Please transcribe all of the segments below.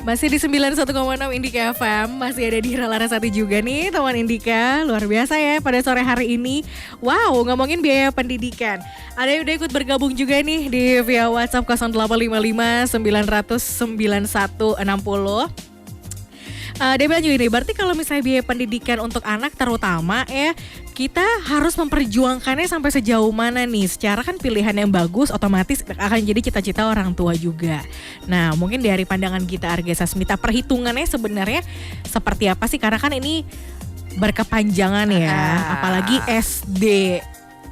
Masih di 91,6 Indika FM, masih ada di Larasati juga nih teman Indika. Luar biasa ya pada sore hari ini. Wow, ngomongin biaya pendidikan. Ada yang udah ikut bergabung juga nih di via WhatsApp 0855 900 9160. Dia bilang gini, berarti kalau misalnya biaya pendidikan untuk anak terutama ya, kita harus memperjuangkannya sampai sejauh mana nih? Secara kan pilihan yang bagus otomatis akan jadi cita-cita orang tua juga. Nah mungkin dari pandangan kita Arga Sasmita, perhitungannya sebenarnya seperti apa sih? Karena kan ini berkepanjangan ya, apalagi SD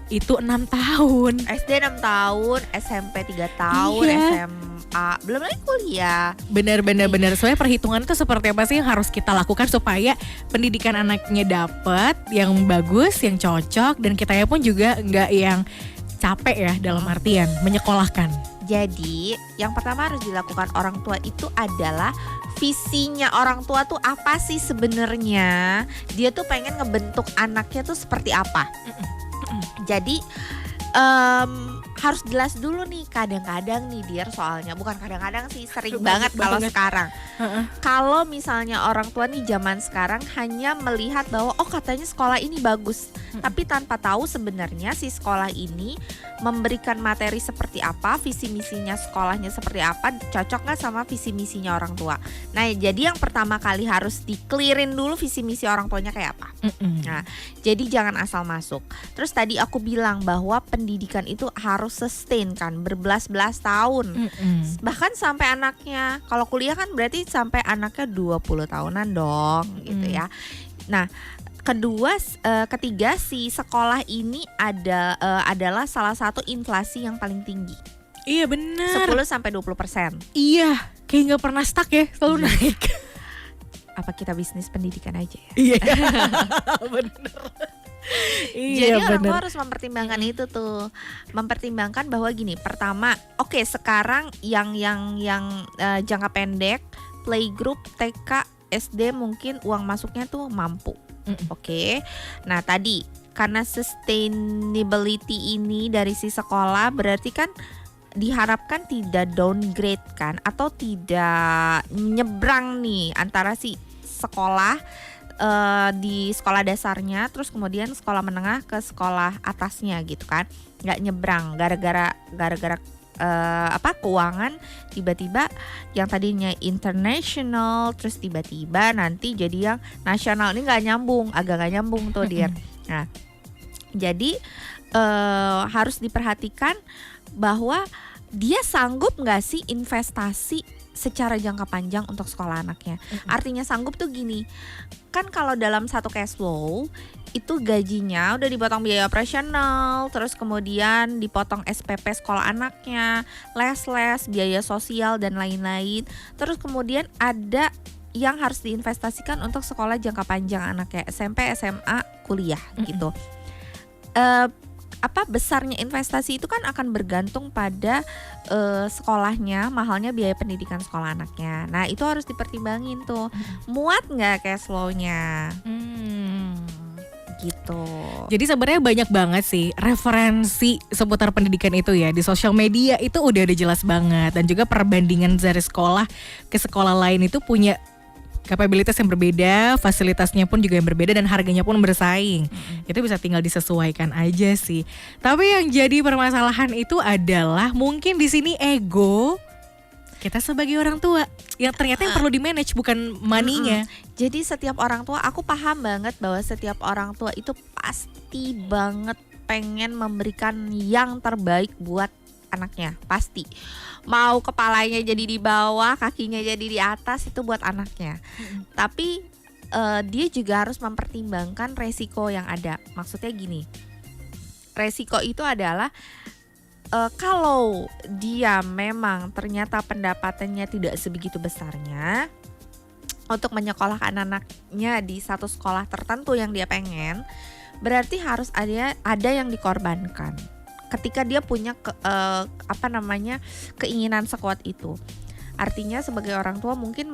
itu 6 tahun. SD 6 tahun, SMP 3 tahun, Iya. SMA, belum lagi kuliah. Benar. Soalnya perhitungan itu seperti apa sih yang harus kita lakukan supaya pendidikan anaknya dapat yang bagus, yang cocok, dan kitanya pun juga nggak yang capek ya dalam artian menyekolahkan. Jadi yang pertama harus dilakukan orang tua itu adalah visinya orang tua tuh apa sih sebenarnya. Dia tuh pengen ngebentuk anaknya tuh seperti apa. Jadi harus jelas dulu nih, kadang-kadang nih Dir, soalnya bukan kadang-kadang sih, sering banget kalau sekarang. Kalau misalnya orang tua nih zaman sekarang hanya melihat bahwa oh katanya sekolah ini bagus, tapi tanpa tahu sebenarnya si sekolah ini memberikan materi seperti apa, visi misinya sekolahnya seperti apa, cocok nggak sama visi misinya orang tua. Nah jadi yang pertama kali harus di-clearin dulu visi misi orang tuanya kayak apa. Nah jadi jangan asal masuk. Terus tadi aku bilang bahwa pendidikan itu harus sustain kan, berbelas-belas tahun. Bahkan sampai anaknya, kalau kuliah kan berarti sampai anaknya 20 tahunan dong gitu ya. Nah ketiga si sekolah ini adalah salah satu inflasi yang paling tinggi. Iya benar. 10-20%. Iya, kayak nggak pernah stuck ya, selalu naik. Apa kita bisnis pendidikan aja ya? Iya, benar. Jadi orang tua harus mempertimbangkan itu tuh, mempertimbangkan bahwa gini, pertama, oke, sekarang yang jangka pendek, playgroup, TK, SD mungkin uang masuknya tuh mampu. Oke. Nah tadi karena sustainability ini dari si sekolah berarti kan diharapkan tidak downgrade kan, atau tidak nyebrang nih antara si sekolah di sekolah dasarnya terus kemudian sekolah menengah ke sekolah atasnya gitu kan, nggak nyebrang gara-gara keuangan tiba-tiba yang tadinya international terus tiba-tiba nanti jadi yang nasional, ini agak nggak nyambung tuh Dir. Nah jadi harus diperhatikan bahwa dia sanggup nggak sih investasi secara jangka panjang untuk sekolah anaknya. Artinya sanggup tuh gini, kan kalau dalam satu cash flow itu gajinya udah dipotong biaya operasional, terus kemudian dipotong SPP sekolah anaknya, les-les, biaya sosial dan lain-lain. Terus kemudian ada yang harus diinvestasikan untuk sekolah jangka panjang anaknya, SMP, SMA, kuliah gitu. Besarnya investasi itu kan akan bergantung pada sekolahnya, mahalnya biaya pendidikan sekolah anaknya. Nah itu harus dipertimbangin tuh, muat nggak cash flow-nya gitu. Jadi sebenarnya banyak banget sih referensi seputar pendidikan itu ya, di sosial media itu udah ada jelas banget, dan juga perbandingan dari sekolah ke sekolah lain itu punya kapabilitas yang berbeda, fasilitasnya pun juga yang berbeda, dan harganya pun bersaing. Itu bisa tinggal disesuaikan aja sih. Tapi yang jadi permasalahan itu adalah mungkin di sini ego kita sebagai orang tua yang ternyata yang perlu di-manage bukan money-nya. Jadi setiap orang tua, aku paham banget bahwa setiap orang tua itu pasti banget pengen memberikan yang terbaik buat anaknya, pasti. Mau kepalanya jadi di bawah, kakinya jadi di atas, itu buat anaknya. Tapi dia juga harus mempertimbangkan resiko yang ada. Maksudnya gini, resiko itu adalah kalau dia memang ternyata pendapatannya tidak sebegitu besarnya untuk menyekolahkan anaknya di satu sekolah tertentu yang dia pengen, berarti harus ada yang dikorbankan ketika dia punya keinginan sekuat itu. Artinya sebagai orang tua mungkin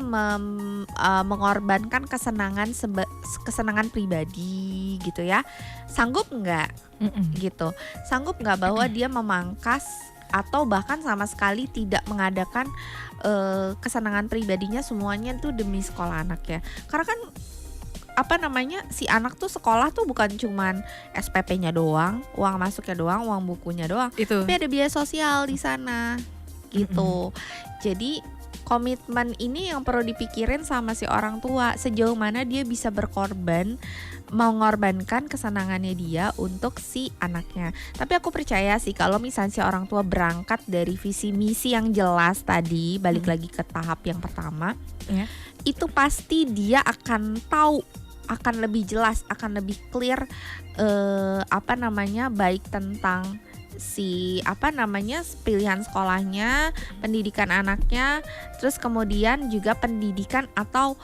mengorbankan kesenangan pribadi gitu ya. Sanggup nggak gitu? Sanggup nggak bahwa dia memangkas atau bahkan sama sekali tidak mengadakan kesenangan pribadinya semuanya tuh demi sekolah anaknya. Karena kan si anak tuh sekolah tuh bukan cuman SPP-nya doang, uang masuknya doang, uang bukunya doang, Itu. tapi ada biaya sosial di sana gitu. Jadi komitmen ini yang perlu dipikirin sama si orang tua, sejauh mana dia bisa berkorban, mengorbankan kesenangannya dia untuk si anaknya. Tapi aku percaya sih kalau misalnya si orang tua berangkat dari visi misi yang jelas tadi, balik lagi ke tahap yang pertama, Ya. itu pasti dia akan tahu, akan lebih jelas, akan lebih clear baik tentang pilihan sekolahnya, pendidikan anaknya, terus kemudian juga pendidikan atau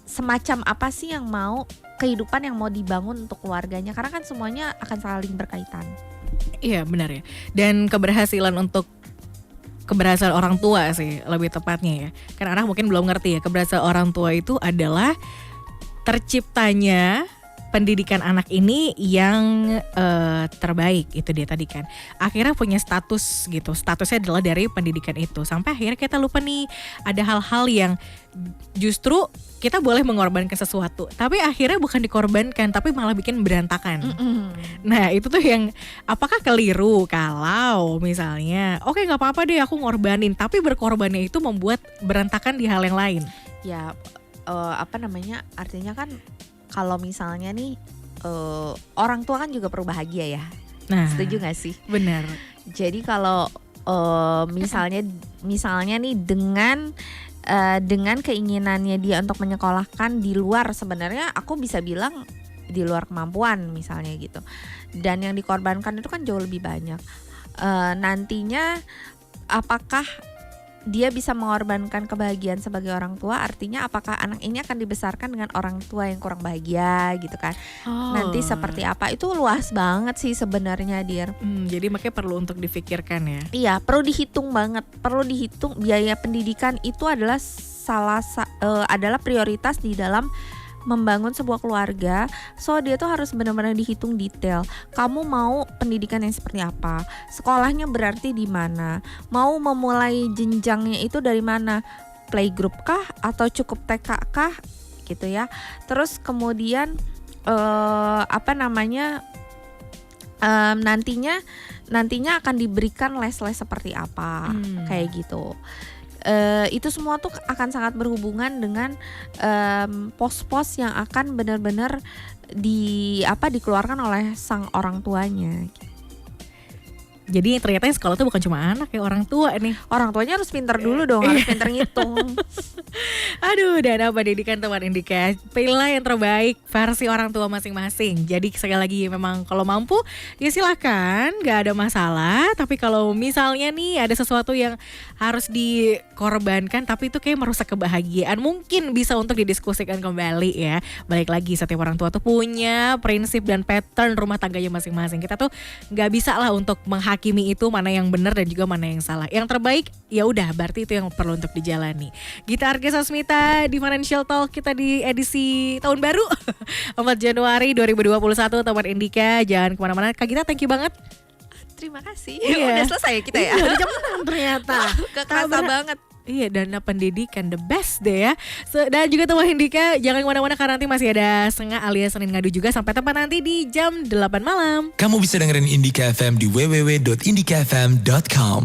semacam apa sih yang mau, kehidupan yang mau dibangun untuk keluarganya, karena kan semuanya akan saling berkaitan. Iya benar ya. Dan keberhasilan orang tua sih lebih tepatnya ya. Karena anak mungkin belum ngerti ya, keberhasilan orang tua itu adalah terciptanya pendidikan anak ini yang terbaik. Itu dia tadi kan. Akhirnya punya status gitu. Statusnya adalah dari pendidikan itu. Sampai akhirnya kita lupa nih, ada hal-hal yang justru kita boleh mengorbankan sesuatu, tapi akhirnya bukan dikorbankan, tapi malah bikin berantakan. Nah itu tuh yang apakah keliru kalau misalnya oke, nggak apa-apa deh aku ngorbanin, tapi berkorbannya itu membuat berantakan di hal yang lain. Ya artinya kan kalau misalnya nih orang tua kan juga perlu bahagia ya. Nah, setuju gak sih? Benar. Jadi kalau misalnya nih dengan keinginannya dia untuk menyekolahkan di luar, sebenarnya aku bisa bilang di luar kemampuan misalnya gitu, dan yang dikorbankan itu kan jauh lebih banyak. Nantinya apakah dia bisa mengorbankan kebahagiaan sebagai orang tua, artinya apakah anak ini akan dibesarkan dengan orang tua yang kurang bahagia gitu kan. Nanti seperti apa, itu luas banget sih sebenarnya, Dir. Jadi makanya perlu untuk difikirkan ya. Iya, perlu dihitung banget, perlu dihitung. Biaya pendidikan itu adalah adalah prioritas di dalam membangun sebuah keluarga. So dia tuh harus benar-benar dihitung detail. Kamu mau pendidikan yang seperti apa? Sekolahnya berarti di mana? Mau memulai jenjangnya itu dari mana? Playgroup kah atau cukup TK kah? Gitu ya. Terus kemudian nantinya akan diberikan les-les seperti apa? Kayak gitu. Itu semua tuh akan sangat berhubungan dengan pos-pos yang akan benar-benar dikeluarkan oleh sang orang tuanya. Jadi ternyata yang sekolah tuh bukan cuma anak ya, orang tua nih. Orang tuanya harus pintar dulu dong, harus pintar ngitung. Aduh, Dana Pendidikan Teman Indika, pilihlah yang terbaik versi orang tua masing-masing. Jadi sekali lagi memang kalau mampu ya silakan, gak ada masalah. Tapi kalau misalnya nih ada sesuatu yang harus dikorbankan tapi itu kayak merusak kebahagiaan, mungkin bisa untuk didiskusikan kembali ya. Balik lagi, setiap orang tua tuh punya prinsip dan pattern rumah tangganya masing-masing. Kita tuh gak bisa lah untuk menghakimi itu mana yang benar dan juga mana yang salah. Yang terbaik ya udah, berarti itu yang perlu untuk dijalani. Gita Arga Sasmita di Financial Talk kita di edisi tahun baru 4 Januari 2021. Teman Indika, jangan kemana-mana. Kak Gita, thank you banget. Terima kasih. Iya. Udah selesai kita ya. Udah jam 6 ternyata. Gak kerasa banget. Iya, Dana Pendidikan the best deh ya. Dan juga teman Indika, jangan kemana-mana karena nanti masih ada Sengah alias Senin Ngadu juga sampai tempat nanti di jam 8 malam. Kamu bisa dengerin Indika FM di www.indikafm.com.